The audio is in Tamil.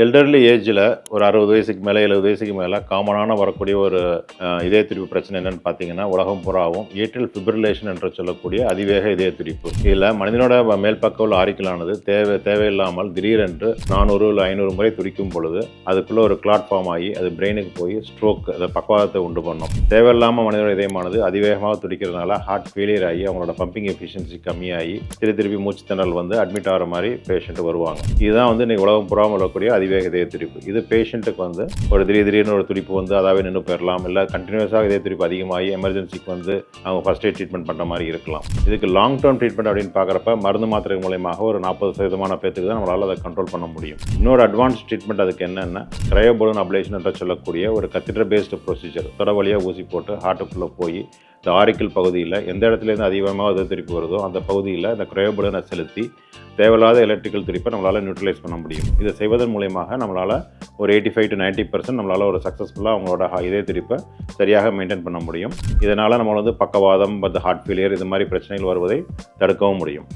எல்டர்லி ஏஜில் ஒரு 60 வயசுக்கு மேலே 70 வயசுக்கு மேலே காமனான வரக்கூடிய ஒரு இதய துடிப்பு பிரச்சனை என்னென்னு பார்த்தீங்கன்னா உலகம் புறாவும் ஏட்ரியல் ஃபிப்ரிலேஷன் என்று சொல்லக்கூடிய அதிவேக இதய துடிப்பு. இதில் மனிதனோட மேல் பக்க உள்ள ஆரிக்கலானது தேவையில்லாமல் திடீரென்று 400 இல்லை 500 முறை துடிக்கும் பொழுது அதுக்குள்ளே ஒரு கிளாட் ஃபார்ம் ஆகி அது பிரெயினுக்கு போய் ஸ்ட்ரோக் அதை பக்கவாதத்தை உண்டு பண்ணும். தேவையில்லாமல் மனிதனோட இதயமானது அதிவேகமாக துடிக்கிறதுனால ஹார்ட் ஃபெயிலியர் ஆகி அவங்களோட பம்பிங் எஃபிஷியன்சி கம்மியாகி திருப்பி மூச்சு திணறல் வந்து அட்மிட் ஆகிற மாதிரி பேஷண்ட் வருவாங்க. இதுதான் வந்து இன்னைக்கு உலகம் புறாமல் வரக்கூடிய அதிவேக இதய துடிப்பு. இது பேஷண்ட்டுக்கு வந்து ஒரு திடீர்னு ஒரு துடிப்பு வந்து அதாவே நின்று போயிடலாம், இல்லை கண்டினியூஸாக இதய துடிப்பு அதிகமாகி எமர்ஜென்சிக்கு வந்து அவங்க ஃபர்ஸ்ட் எய்ட் ட்ரீட்மெண்ட் பண்ணுற மாதிரி இருக்கலாம். இதுக்கு லாங் டேர்ம் ட்ரீட்மெண்ட் அப்படின்னு பார்க்குறப்ப மருந்து மாத்திரை மூலமாக ஒரு 40% பேத்துக்கு தான் நம்மளால் அதை கண்ட்ரோல் பண்ண முடியும். இன்னொரு அட்வான்ஸ் ட்ரீட்மெண்ட் அதுக்கு என்னென்னா கிரையோபலூன் அப்ளேஷன் என்று சொல்லக்கூடிய ஒரு கத்தீட்ரல் பேஸ்டு ப்ரொசீஜர். தொட வழியாக ஊசி போட்டு ஹார்ட்டுக்குள்ளே போய் இந்த ஆரிக்கல் பகுதியில் எந்த இடத்துலேருந்து அதிகமாக இதய துடிப்பு வருதோ அந்த பகுதியில் இந்த கிரையோபலூனை செலுத்தி தேவையில்லாத எலக்ட்ரிக்கல் துடிப்பை நம்மளால் நியூட்ரலைஸ் பண்ண முடியும். இதை செய்வதன் மூலமாக நம்மளால் ஒரு 85 to 90% நம்மளால் ஒரு சக்ஸஸ்ஃபுல்லாக அவங்களோட இதய துடிப்பை சரியாக மெயின்டைன் பண்ண முடியும். இதனால் நம்ம வந்து பக்கவாதம், ஹார்ட் ஃபெயிலியர் இது மாதிரி பிரச்சனைகள் வருவதை தடுக்கவும் முடியும்.